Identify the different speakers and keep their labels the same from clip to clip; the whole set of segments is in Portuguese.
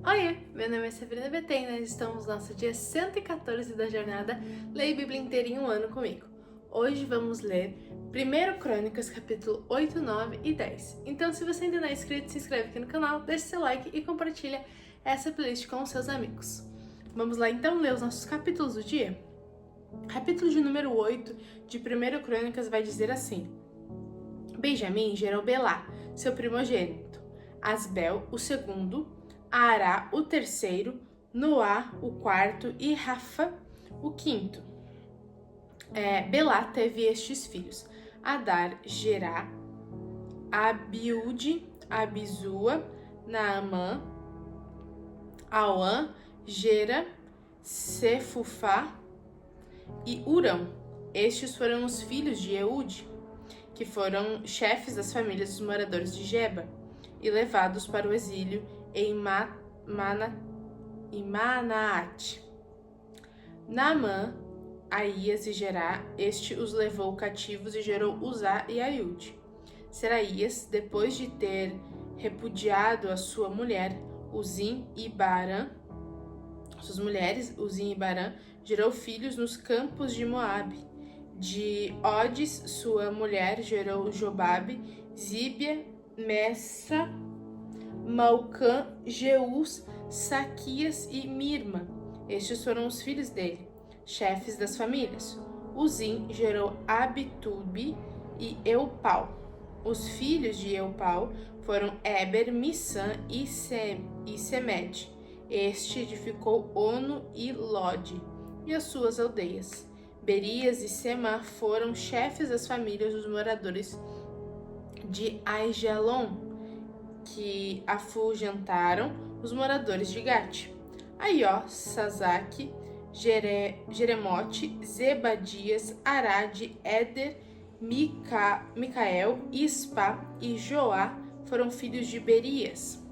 Speaker 1: Oiê, meu nome é Severina Betém e nós estamos no nosso dia 114 da jornada Leia a Bíblia inteira em um ano comigo. Hoje vamos ler 1 Crônicas, capítulo 8, 9 e 10. Então, se você ainda não é inscrito, se inscreve aqui no canal, deixa seu like e compartilha essa playlist com os seus amigos. Vamos lá então ler os nossos capítulos do dia? Capítulo de número 8 de 1 Crônicas vai dizer assim: Benjamim gerou Belá, seu primogênito, Asbel, o segundo, Ará, o terceiro, Noá, o quarto e Rafa, o quinto. Belá teve estes filhos: Adar, Gerá, Abiúde, Abizua, Naamã, Auã, Gera, Sefufá e Urão. Estes foram os filhos de Eude, que foram chefes das famílias dos moradores de Geba e levados para o exílio em Manaate. Naamã, Aías e Gerá, este os levou cativos e gerou Uzá e Aiúde. Seraías, depois de ter repudiado a sua mulher, Uzim e Barã, suas mulheres, Uzim e Barã, gerou filhos nos campos de Moabe. De Odes, sua mulher, gerou Jobabe, Zíbia, Messa, Malcã, Jeús, Saquias e Mirma. Estes foram os filhos dele, chefes das famílias. Uzim gerou Abitube e Eupau. Os filhos de Eupau foram Eber, Missã e Semed. Este edificou Ono e Lode e as suas aldeias. Berias e Semá foram chefes das famílias dos moradores de Aijalon, que afugentaram os moradores de Gate. Aió, Sazaque, Jeremote, Zebadias, Arade, Éder, Micael, Ispa e Joá foram filhos de Berias.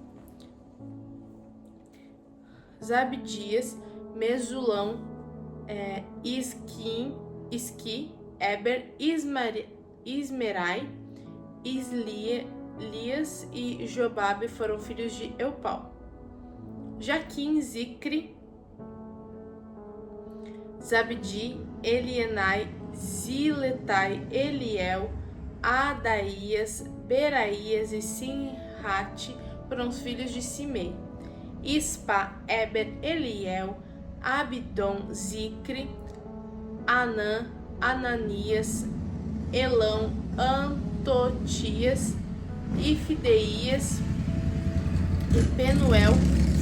Speaker 1: Zabdias, Mesulão, Isqui, Eber, Ismerai, Islias e Jobabe foram filhos de Eupau. Jaquim, Zicre, Zabdi, Elienai, Ziletai, Eliel, Adaías, Beraías e Sinrate foram os filhos de Simei. Ispa, Eber, Eliel, Abidom, Zicre, Anã, Ananias, Elão, Antotias, Ifideias e Penuel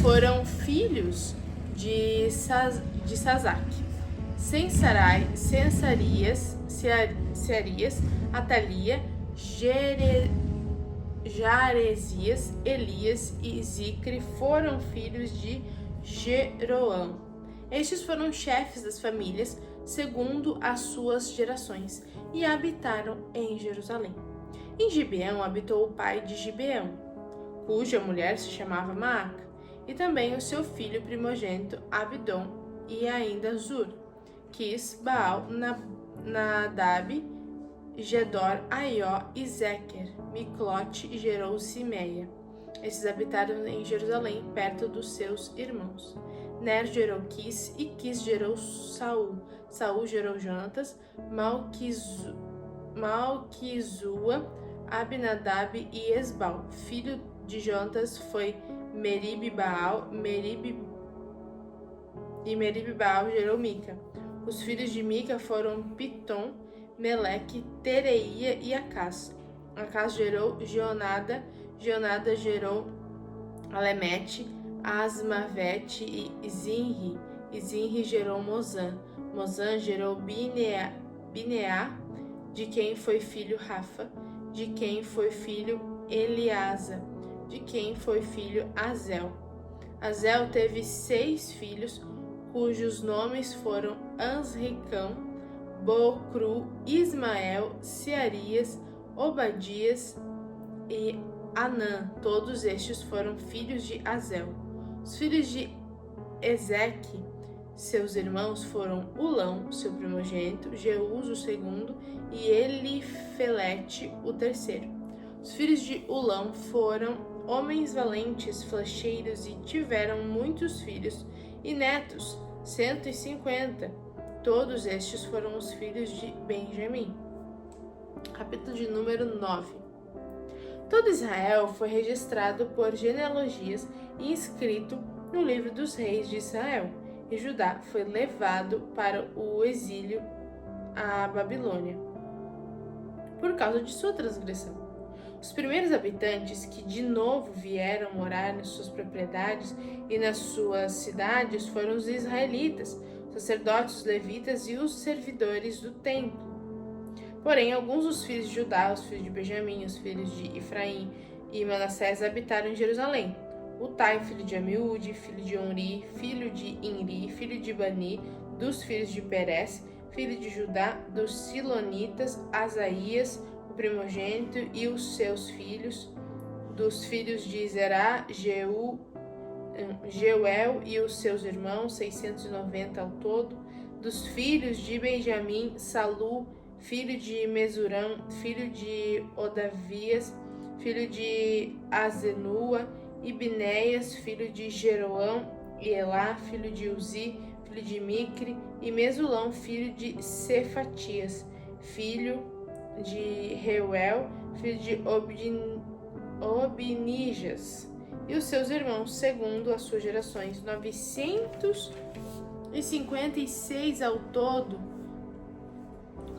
Speaker 1: foram filhos de Sazaque. Sensarai, Sensarias, Searias, Atalia, Jaresias, Elias e Zicre foram filhos de Jeroão. Estes foram chefes das famílias, segundo as suas gerações, e habitaram em Jerusalém. Em Gibeão habitou o pai de Gibeão, cuja mulher se chamava Maaca, e também o seu filho primogênito Abidom e ainda Zur, Quis, Baal, Nadab, Gedor, Aió e Zequer. Miclote gerou Simeia. Esses habitaram em Jerusalém, perto dos seus irmãos. Ner gerou Quis e Quis gerou Saul. Saul gerou Jonatas, Malquizua, Abinadab e Esbal. Filho de Jonatas foi Merib-Baal, e Merib-Baal gerou Mica. Os filhos de Mica foram Pitom, Meleque, Tereia e Acás. Acás gerou Jeonada, Jeonada gerou Alemete, Asmavete e Zinri. E Zinri gerou Mozã. Mozã gerou Bineá, de quem foi filho Rafa, de quem foi filho Eliasa, de quem foi filho Azel. Azel teve 6 filhos, cujos nomes foram Ansricão, Bocru, Ismael, Searias, Obadias e Anã. Todos estes foram filhos de Azel. Os filhos de Ezeque, seus irmãos, foram Ulão, seu primogênito, Jeús, o segundo, e Elifelete, o terceiro. Os filhos de Ulão foram homens valentes, flecheiros, e tiveram muitos filhos e netos, 150. Todos estes foram os filhos de Benjamim. Capítulo de número 9. Todo Israel foi registrado por genealogias e inscrito no livro dos reis de Israel, e Judá foi levado para o exílio à Babilônia por causa de sua transgressão. Os primeiros habitantes que de novo vieram morar nas suas propriedades e nas suas cidades foram os israelitas, os sacerdotes, os levitas e os servidores do templo. Porém, alguns dos filhos de Judá, os filhos de Benjamim, os filhos de Efraim e Manassés habitaram em Jerusalém. Utai, filho de Amiúde, filho de Onri, filho de Inri, filho de Bani, dos filhos de Perez, filho de Judá, dos Silonitas, Asaías, o primogênito, e os seus filhos, dos filhos de Zerá, Jeuel e os seus irmãos, 690 ao todo, dos filhos de Benjamim, Salu, filho de Mesuram, filho de Odavias, filho de Azenua, e Binéias, filho de Jeroão, e Elá, filho de Uzi, filho de Micre, e Mesulão, filho de Cefatias, filho de Reuel, filho de Obnijas, e os seus irmãos, segundo as suas gerações, 956 ao todo.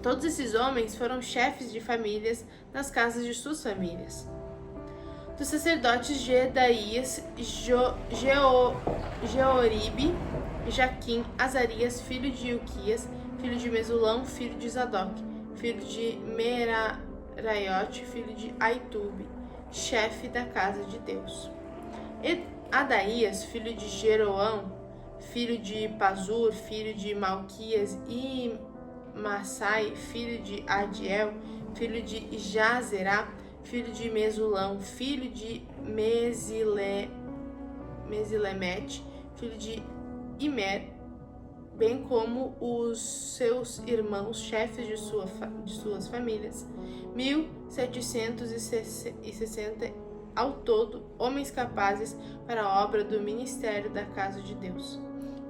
Speaker 1: Todos esses homens foram chefes de famílias nas casas de suas famílias. Dos sacerdotes Jedaías, Jeoribe, Jaquim, Azarias, filho de Ilquias, filho de Mesulão, filho de Zadok, filho de Meraiote, filho de Aitube, chefe da casa de Deus. Adaías, filho de Jeroão, filho de Pazur, filho de Malquias, e Massai, filho de Adiel, filho de Jazerá, filho de Mesulão, filho de Mesilemete, filho de Imer, bem como os seus irmãos, chefes de suas famílias, 1760 ao todo, homens capazes para a obra do ministério da casa de Deus.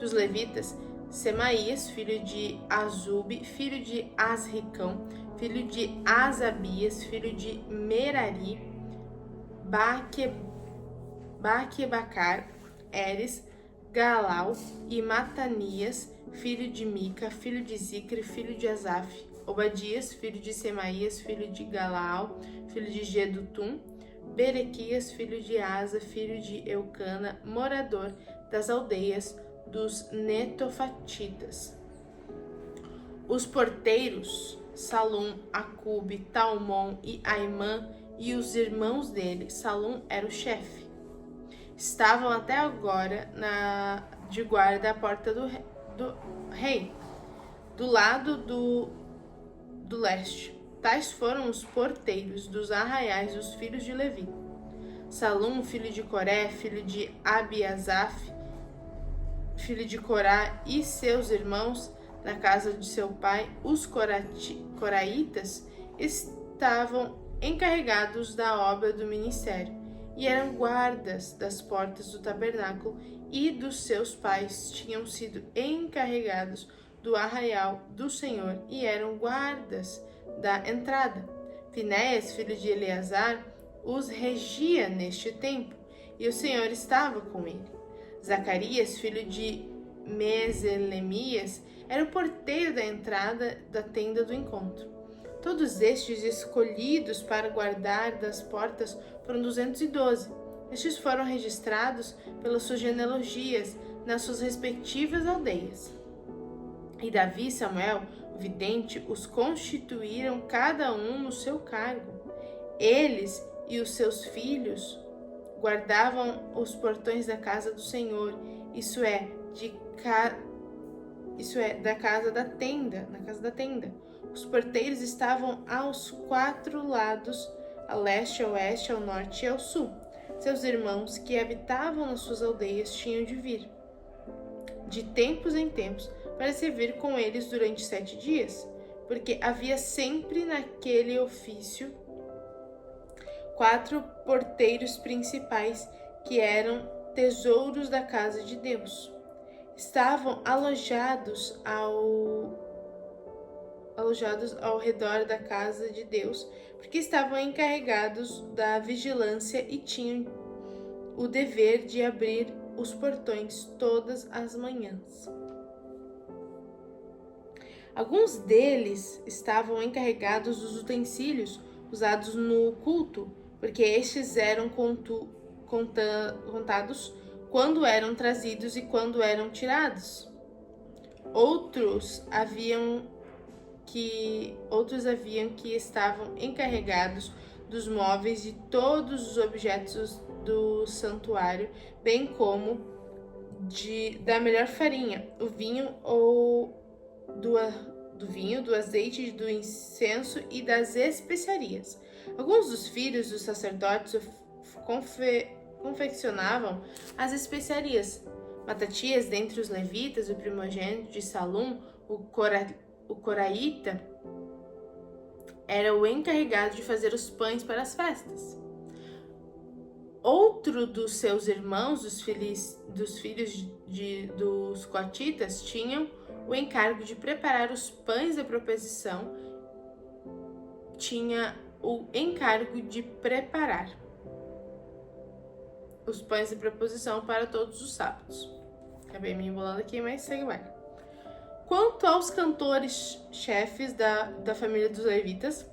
Speaker 1: Dos levitas, Semaías, filho de Azube, filho de Asricão, filho de Asabias, filho de Merari, Baquebacar, Eres, Galau e Matanias, filho de Mica, filho de Zicre, filho de Asaf, Obadias, filho de Semaías, filho de Galau, filho de Gedutum, Berequias, filho de Asa, filho de Eucana, morador das aldeias dos Netofatitas. Os porteiros, Salum, Acube, Talmon e Aimã, e os irmãos dele, Salum era o chefe, estavam até agora de guarda à porta do rei, do lado do leste. Tais foram os porteiros dos arraiais dos filhos de Levi: Salum, filho de Coré, filho de Abiasaf, filho de Corá, e seus irmãos, na casa de seu pai, os coraitas, estavam encarregados da obra do ministério, e eram guardas das portas do tabernáculo, e dos seus pais tinham sido encarregados do arraial do Senhor, e eram guardas da entrada. Finéias, filho de Eleazar, os regia neste tempo, e o Senhor estava com ele. Zacarias, filho de Meselemias, era o porteiro da entrada da tenda do encontro. Todos estes escolhidos para guardar das portas foram 212. Estes foram registrados pelas suas genealogias nas suas respectivas aldeias. E Davi e Samuel, o vidente, os constituíram cada um no seu cargo. Eles e os seus filhos guardavam os portões da casa do Senhor, isso é, da casa da tenda, na casa da tenda. Os porteiros estavam aos 4 lados, a leste, a oeste, ao norte e ao sul. Seus irmãos que habitavam nas suas aldeias tinham de vir, de tempos em tempos, para servir com eles durante 7 dias, porque havia sempre naquele ofício 4 porteiros principais, que eram tesouros da casa de Deus. Estavam alojados ao redor da casa de Deus, porque estavam encarregados da vigilância e tinham o dever de abrir os portões todas as manhãs. Alguns deles estavam encarregados dos utensílios usados no culto, porque estes eram contados quando eram trazidos e quando eram tirados. Outros haviam que estavam encarregados dos móveis e todos os objetos do santuário, bem como da melhor farinha, o vinho do azeite, do incenso e das especiarias. Alguns dos filhos dos sacerdotes confeccionavam as especiarias. Matatias, dentre os levitas, o primogênito de Salum, o coraíta, era o encarregado de fazer os pães para as festas. Outro dos seus irmãos, dos filhos dos coatitas, tinham o encargo de preparar os pães da proposição. Tinha o encargo de preparar os pães de proposição para todos os sábados. Acabei me embolando aqui, mas segue vai. Quanto aos cantores chefes da família dos levitas,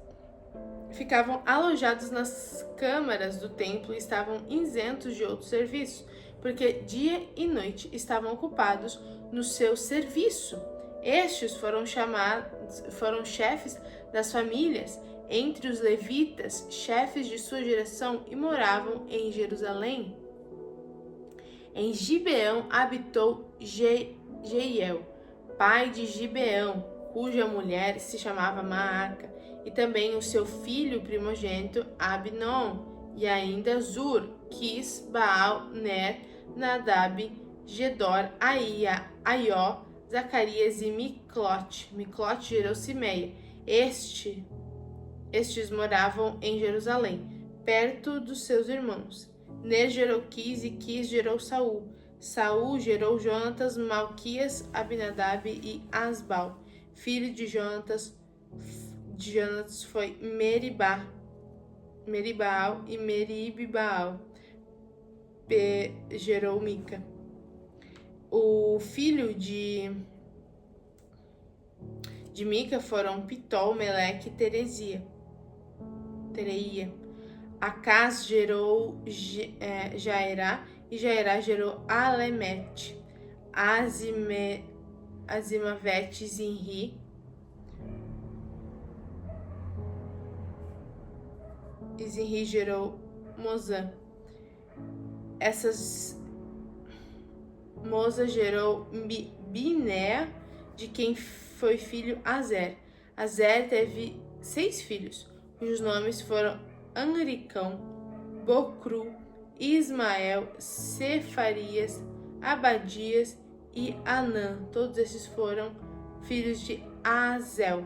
Speaker 1: ficavam alojados nas câmaras do templo e estavam isentos de outros serviços, porque dia e noite estavam ocupados no seu serviço. Estes foram chefes das famílias entre os levitas, chefes de sua geração, e moravam em Jerusalém. Em Gibeão habitou Jeiel, pai de Gibeão, cuja mulher se chamava Maaca, e também o seu filho primogênito Abinom, e ainda Zur, Quis, Baal, Ner, Nadab, Gedor, Aió, Zacarias e Miclote. Miclote gerou Simeia. Estes moravam em Jerusalém, perto dos seus irmãos. Ner gerou Quis e Quis gerou Saul. Saul gerou Jonatas, Malquias, Abinadab e Asbal. Filho de Jonatas foi Meribaal e Meribaal gerou Mica. O filho de Mica foram Pitol, Meleque e Tereia. Acás gerou Jaerá e Jaerá gerou Alemete. Azimavete e Zinri. E Zinri gerou Mozã. Moza gerou Binéa, de quem foi filho Azer. Azer teve 6 filhos, cujos nomes foram Anricão, Bocru, Ismael, Cefarias, Abadias e Anã. Todos esses foram filhos de Azel.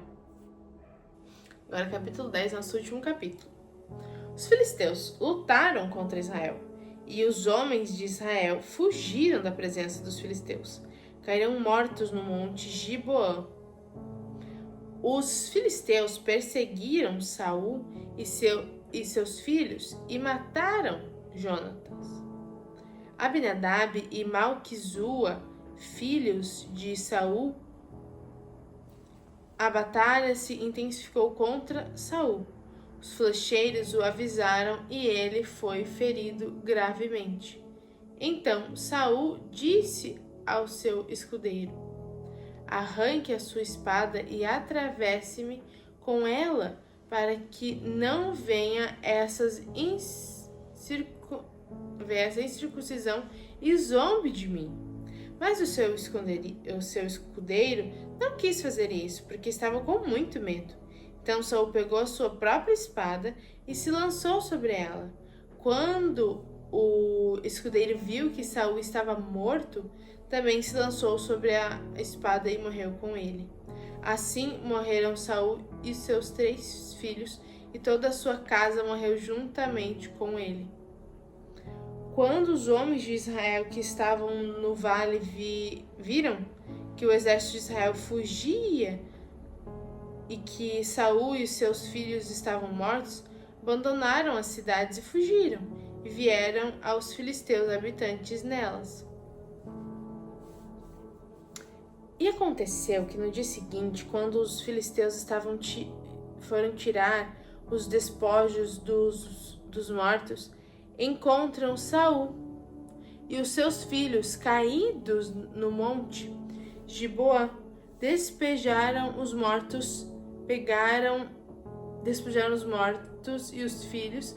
Speaker 1: Agora capítulo 10, nosso último capítulo. Os filisteus lutaram contra Israel, e os homens de Israel fugiram da presença dos filisteus. Caíram mortos no monte Giboã. Os filisteus perseguiram Saul e seus filhos e mataram Jonatas. Abinadab e Malquizua, filhos de Saul, a batalha se intensificou contra Saul. Os flecheiros o avisaram e ele foi ferido gravemente. Então Saul disse ao seu escudeiro: arranque a sua espada e atravesse-me com ela, para que não venha essa incircuncisão e zombe de mim. Mas o seu escudeiro não quis fazer isso, porque estava com muito medo. Então Saul pegou a sua própria espada e se lançou sobre ela. Quando o escudeiro viu que Saul estava morto, também se lançou sobre a espada e morreu com ele. Assim morreram Saul e seus 3 filhos e toda a sua casa morreu juntamente com ele. Quando os homens de Israel que estavam no vale viram que o exército de Israel fugia e que Saul e seus filhos estavam mortos, abandonaram as cidades e fugiram, e vieram aos filisteus habitantes nelas. E aconteceu que no dia seguinte, quando os filisteus foram tirar os despojos dos mortos, encontram Saul e os seus filhos caídos no monte Gibeá. Despejaram os mortos e os filhos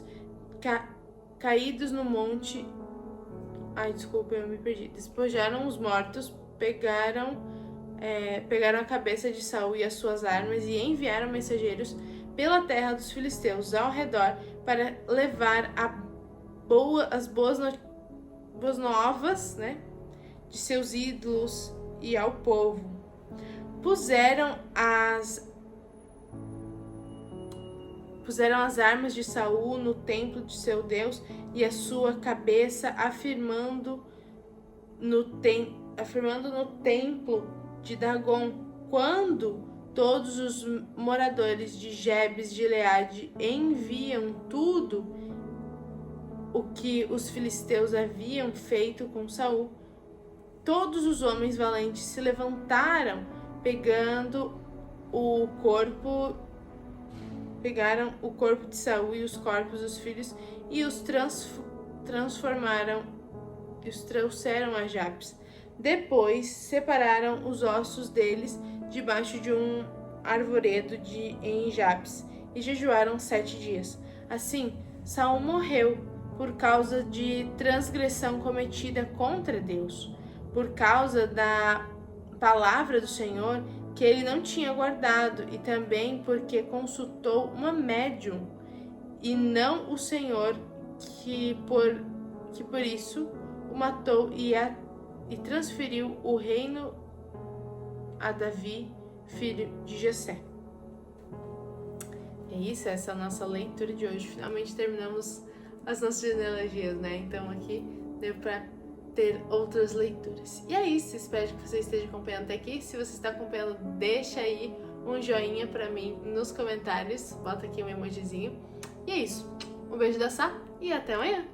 Speaker 1: caídos no monte. Eu me perdi. Despojaram os mortos, pegaram a cabeça de Saul e as suas armas e enviaram mensageiros pela terra dos filisteus ao redor para levar as boas novas, né, de seus ídolos e ao povo. Puseram as armas de Saul no templo de seu Deus e a sua cabeça afirmando no templo de Dagon. Quando todos os moradores de Jabes de Gileade enviam tudo o que os filisteus haviam feito com Saul, todos os homens valentes se levantaram, pegaram o corpo de Saul e os corpos dos filhos e os trouxeram a Jabes. Depois separaram os ossos deles debaixo de um arvoredo em Jabes e jejuaram 7 dias. Assim, Saul morreu por causa de transgressão cometida contra Deus, por causa da palavra do Senhor que ele não tinha guardado, e também porque consultou uma médium e não o Senhor, que por isso o matou e transferiu o reino a Davi, filho de Jessé. É isso, essa é a nossa leitura de hoje. Finalmente terminamos as nossas genealogias, né? Então aqui deu para ter outras leituras. E é isso, espero que você esteja acompanhando até aqui. Se você está acompanhando, deixa aí um joinha para mim nos comentários, bota aqui um emojizinho. E é isso, um beijo da Sá e até amanhã!